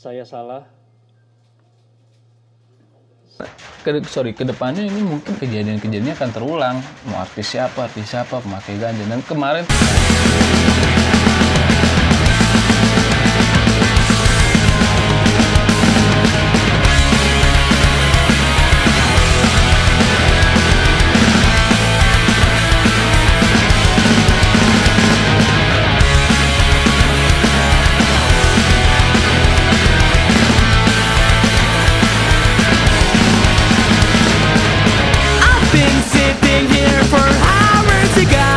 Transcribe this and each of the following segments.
saya salah. Kedepannya ini mungkin kejadian-kejadiannya akan terulang. Mau artis siapa pemakai ganja. Dan kemarin been sitting here for hours ago,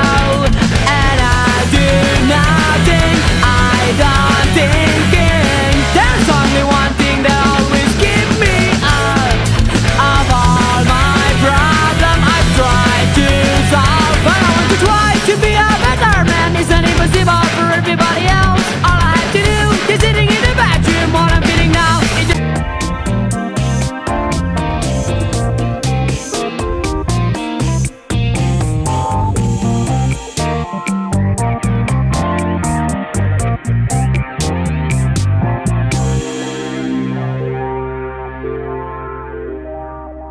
and I do nothing. I don't thinking. There's only one thing that always keep me up. Of all my problems I've tried to solve, but I want to try to be a better man. It's not impossible for everybody else. All I have to do is sitting in the bedroom. What I'm feeling now is just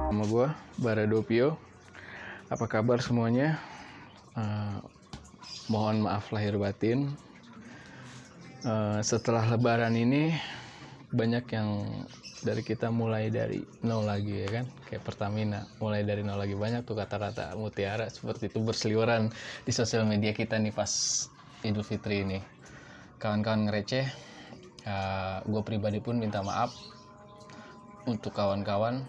sama gue Baradopio. Apa kabar semuanya? Mohon maaf lahir batin. Setelah lebaran ini banyak yang dari kita mulai dari nol lagi, ya kan? Kayak Pertamina mulai dari nol lagi. Banyak tuh kata-kata mutiara seperti itu berseliweran di sosial media kita nih pas Idul Fitri ini. Kawan-kawan ngereceh, gue pribadi pun minta maaf untuk kawan-kawan.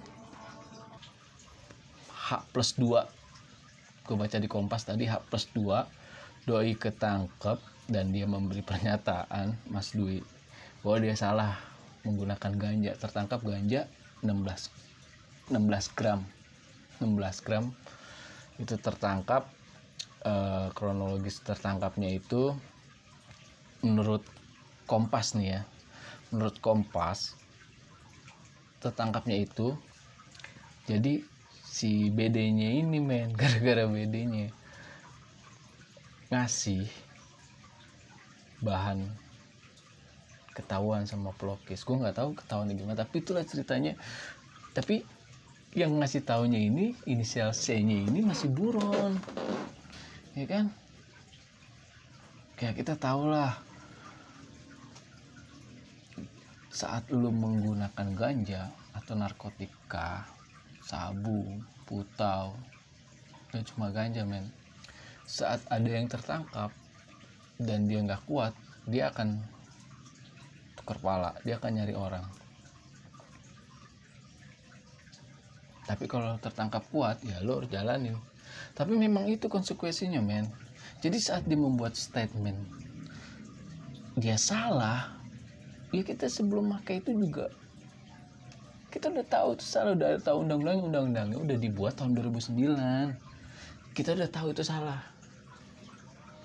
H+2, gue baca di Kompas tadi, H+2 doi ketangkep dan dia memberi pernyataan, Mas Dwi, bahwa dia salah menggunakan ganja. Tertangkap ganja 16 gram itu tertangkap. Kronologis tertangkapnya itu menurut Kompas nih ya, menurut Kompas tertangkapnya itu jadi si BD-nya ini gara-gara BD-nya ngasih bahan ketahuan sama pelokis. Gue nggak tahu ketahuan gimana, tapi itulah ceritanya. Tapi yang ngasih taunya ini, inisial C-nya ini masih buron, ya kan? Kayak kita tahu lah, saat lu menggunakan ganja atau narkotika, sabu, putau, dan cuma ganja, men. Saat ada yang tertangkap dan dia nggak kuat, dia akan tukar pala, dia akan nyari orang. Tapi kalau tertangkap kuat, ya lo harus jalanin. Tapi memang itu konsekuensinya, men. Jadi saat dia membuat statement dia salah, ya kita sebelum pakai itu juga kita udah tahu itu salah, udah tahu undang-undangnya udah dibuat tahun 2009. Kita udah tahu itu salah.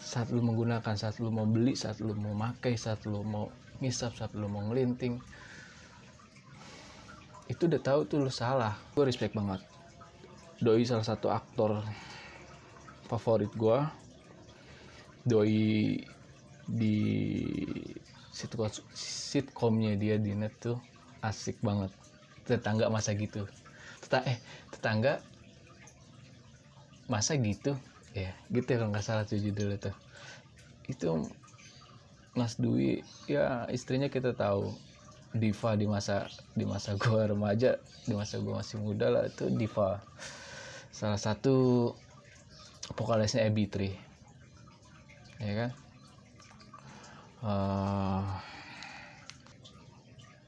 Saat lu menggunakan, saat lu mau beli, saat lu mau pakai, saat lu mau ngisap, saat lu mau ngelinting, itu udah tahu tuh lu salah. Gue respect banget. Doi salah satu aktor favorit gue. Doi di sitkomnya dia di net tuh asik banget. Tetangga masa gitu, tetangga masa gitu ya, gitu ya, kalau nggak salah tuh judulnya tuh. Itu Mas Dwi ya, istrinya kita tahu diva di masa gue remaja, di masa gue masih muda lah, itu diva, salah satu vokalisnya AB3, ya kan?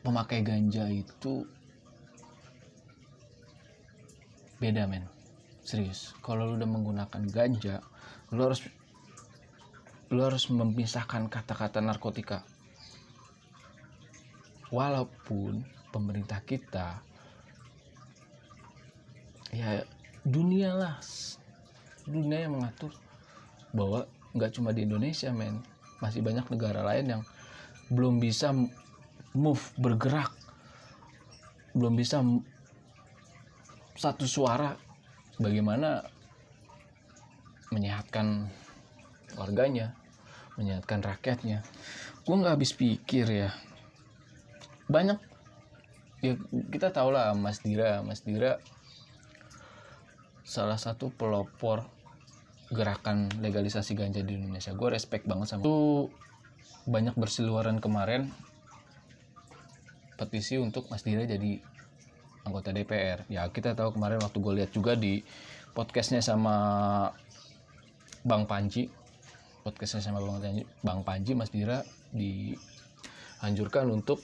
Pemakai ganja itu beda, men. Serius, kalau lu udah menggunakan ganja, lu harus memisahkan kata-kata narkotika. Walaupun pemerintah kita, ya dunia yang mengatur bahwa nggak cuma di Indonesia, men, masih banyak negara lain yang belum bisa bergerak, belum bisa satu suara bagaimana menyehatkan warganya, menyehatkan rakyatnya. Gue nggak habis pikir ya, banyak ya, kita tahu lah Mas Dira salah satu pelopor gerakan legalisasi ganja di Indonesia. Gue respect banget sama itu. Banyak berseliweran kemarin petisi untuk Mas Dira jadi anggota DPR. Ya kita tahu kemarin waktu gue lihat juga di podcastnya sama Bang Panji, Bang Panji, Mas Dira dianjurkan untuk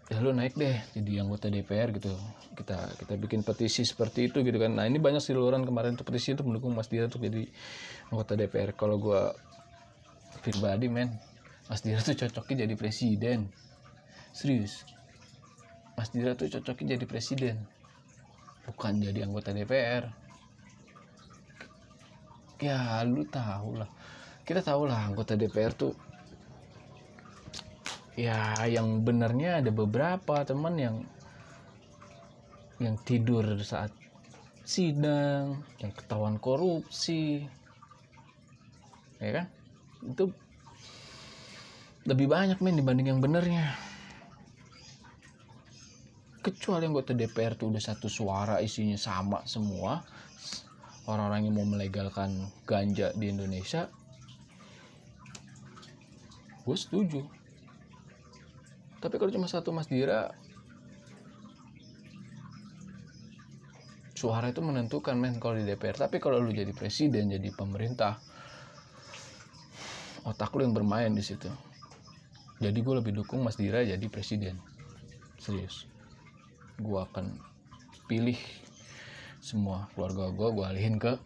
ya lu naik deh jadi anggota DPR gitu. Kita bikin petisi seperti itu gitu kan. Nah ini banyak siluran kemarin untuk petisi untuk mendukung Mas Dira untuk jadi anggota DPR. Kalau gue pribadi Mas Dira tuh cocoknya jadi presiden. Serius, Mas Dira tuh cocoknya jadi presiden, bukan jadi anggota DPR. Ya lu tahu lah, kita tahu lah anggota DPR tuh ya yang benernya ada beberapa teman yang tidur saat sidang, yang ketahuan korupsi, ya kan? Itu lebih banyak dibanding yang benernya. Kecuali anggota DPR tuh udah satu suara, isinya sama semua, orang-orang yang mau melegalkan ganja di Indonesia, gue setuju. Tapi kalau cuma satu Mas Dira, suara itu menentukan kalau di DPR. Tapi kalau lu jadi presiden, jadi pemerintah, otak lu yang bermain di situ. Jadi gue lebih dukung Mas Dira jadi presiden. Serius, gue akan pilih semua keluarga gue alihin ke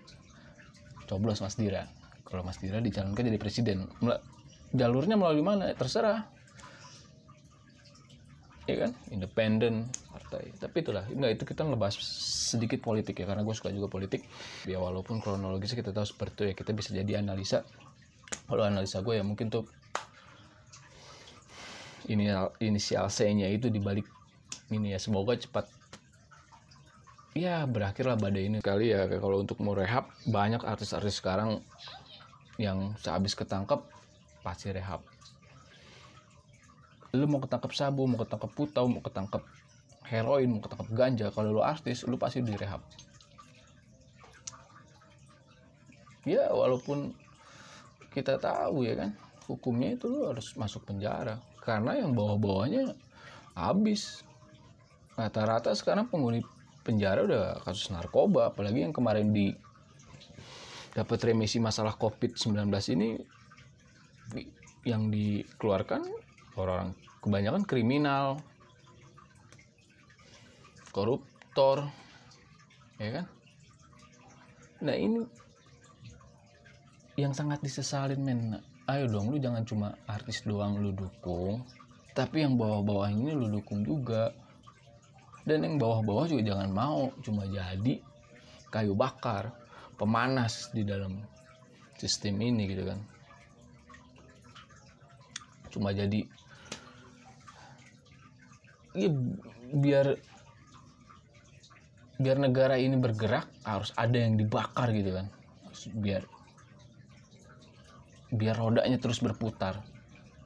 coblos Mas Dira. Kalau Mas Dira dicalonkan jadi presiden, jalurnya melalui mana terserah, ya kan, independen partai. Tapi itulah, itu kita ngebahas sedikit politik ya, karena gue suka juga politik ya, walaupun kronologisnya kita tahu seperti itu ya. Kita bisa jadi analisa. Kalau analisa gue ya mungkin tuh inisial C-nya itu dibalik ini ya. Semoga cepat ya berakhirlah badai ini kali ya. Kalau untuk mau rehab, banyak artis-artis sekarang yang sehabis ketangkep pasti rehab. Lu mau ketangkep sabu, mau ketangkep putau, mau ketangkep heroin, mau ketangkep ganja, kalau lu artis, lu pasti direhab. Ya walaupun kita tahu ya kan, hukumnya itu lu harus masuk penjara, karena yang bawah-bawahnya habis. Rata-rata sekarang penghuni penjara udah kasus narkoba, apalagi yang kemarin dapat remisi masalah COVID-19 ini, yang dikeluarkan orang kebanyakan kriminal, koruptor, ya kan. Nah ini yang sangat disesalin Ayo dong, lu jangan cuma artis doang lu dukung, tapi yang bawah-bawah ini lu dukung juga. Dan yang bawah-bawah juga jangan mau cuma jadi kayu bakar, pemanas di dalam sistem ini gitu kan. Cuma jadi ya, biar negara ini bergerak harus ada yang dibakar gitu kan, biar rodanya terus berputar,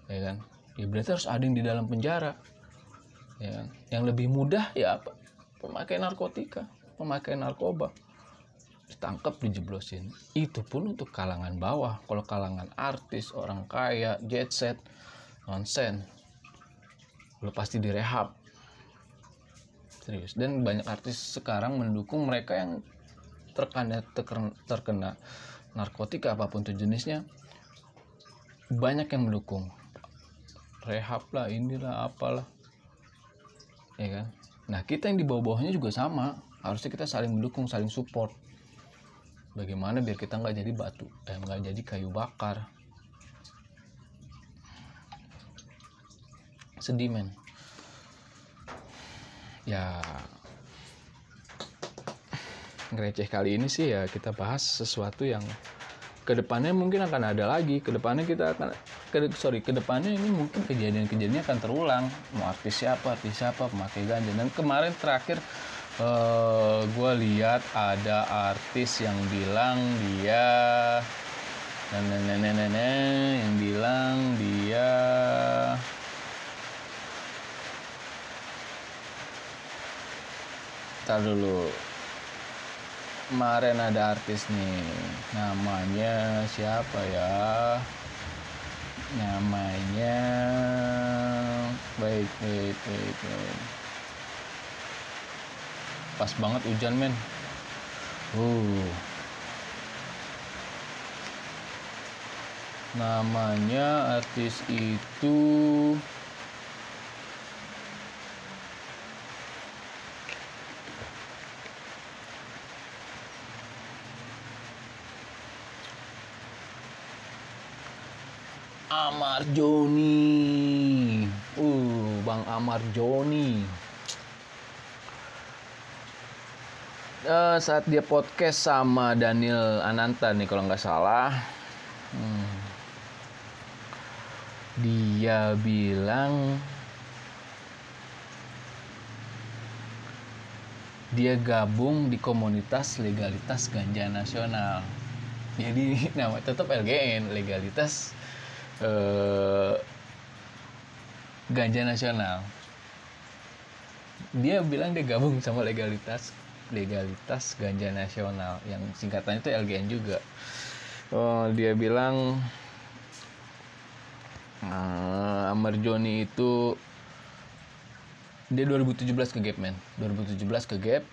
ya kan. Ya berarti harus ada yang di dalam penjara, ya kan. Yang lebih mudah ya apa, pemakai narkotika, pemakai narkoba, ditangkap, dijeblosin. Itu pun untuk kalangan bawah. Kalau kalangan artis, orang kaya, jet set, nonsen, lu pasti direhab. Serius. Dan banyak artis sekarang mendukung mereka yang terkena narkotika apapun tuh jenisnya. Banyak yang mendukung, rehab lah, inilah apalah, ya kan. Nah kita yang di bawah-bawahnya juga sama, harusnya kita saling mendukung, saling support. Bagaimana biar kita nggak jadi batu, nggak jadi kayu bakar. Sedih ya. Ngereceh kali ini sih ya, kita bahas sesuatu yang kedepannya mungkin akan ada lagi. Kedepannya ini mungkin kejadian-kejadiannya akan terulang. Mau artis siapa pemakai ganja. Dan kemarin terakhir gue lihat ada artis yang bilang dia Ntar dulu. Kemarin ada artis nih, namanya siapa ya? Namanya wait. Pas banget hujan, men. Namanya artis itu Ahmad Joni. Bang Ahmad Joni. Saat dia podcast sama Daniel Ananta nih kalau nggak salah, dia bilang dia gabung di komunitas legalitas ganja nasional. Jadi nama tetap LGN, legalitas ganja nasional. Dia bilang dia gabung sama legalitas ganja nasional, yang singkatannya itu LGN juga. Dia bilang Ahmad Joni itu dia 2017 ke Gap, men. 2017 ke Gap.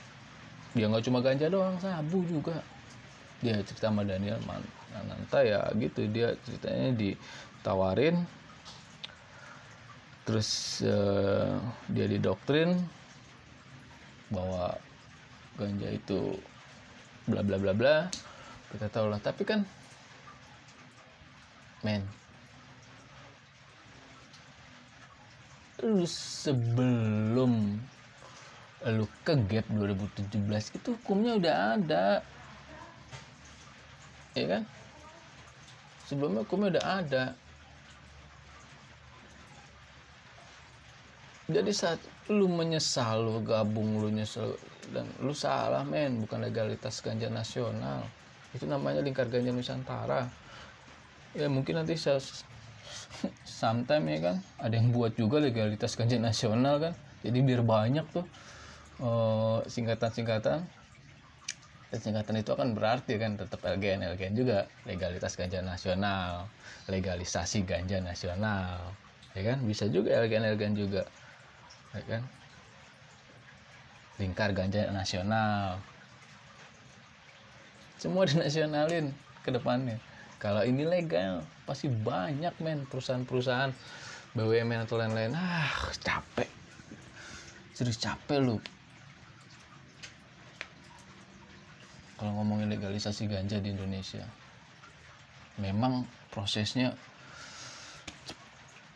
Dia nggak cuma ganja doang, sabu juga. Dia cerita sama Daniel Ananta ya gitu, dia ceritanya ditawarin, terus dia didoktrin bahwa ganja itu bla bla bla bla, kita tahu lah. Tapi kan, men, lu sebelum lu ke Gap 2017 itu hukumnya udah ada, ya kan? Sebelumnya hukumnya udah ada. Jadi saat lu menyesal, lu gabung, lu nyesel, dan lu salah, men. Bukan legalitas ganja nasional, itu namanya Lingkar Ganja Nusantara. Ya mungkin nanti sometime ya kan ada yang buat juga legalitas ganja nasional kan, jadi biar banyak tuh singkatan itu akan berarti kan tetap LGN juga, legalitas ganja nasional, legalisasi ganja nasional, ya kan? Bisa juga LGN juga, ya kan? Lingkar Ganja Nasional, semua dinasionalin ke depannya. Kalau ini legal pasti banyak, men, perusahaan-perusahaan BUMN atau lain-lain. Capek, serius capek lu kalau ngomongin legalisasi ganja di Indonesia. Memang prosesnya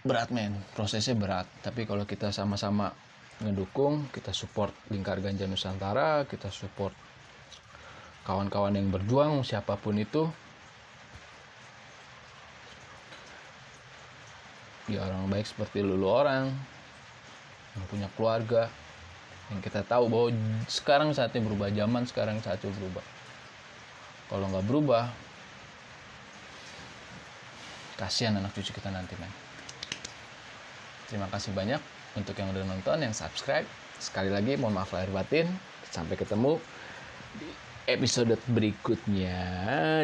berat, men, prosesnya berat. Tapi kalau kita sama-sama ngedukung, kita support Lingkar Ganja Nusantara, kita support kawan-kawan yang berjuang, siapapun itu, ya orang baik seperti lu orang yang punya keluarga, yang kita tahu bahwa sekarang saatnya berubah, zaman sekarang saatnya berubah. Kalau nggak berubah, kasihan anak cucu kita nanti, men. Terima kasih banyak untuk yang udah nonton, yang subscribe. Sekali lagi mohon maaf lahir batin. Sampai ketemu di episode berikutnya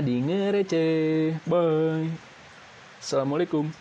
di Ngereceh. Bye. Assalamualaikum.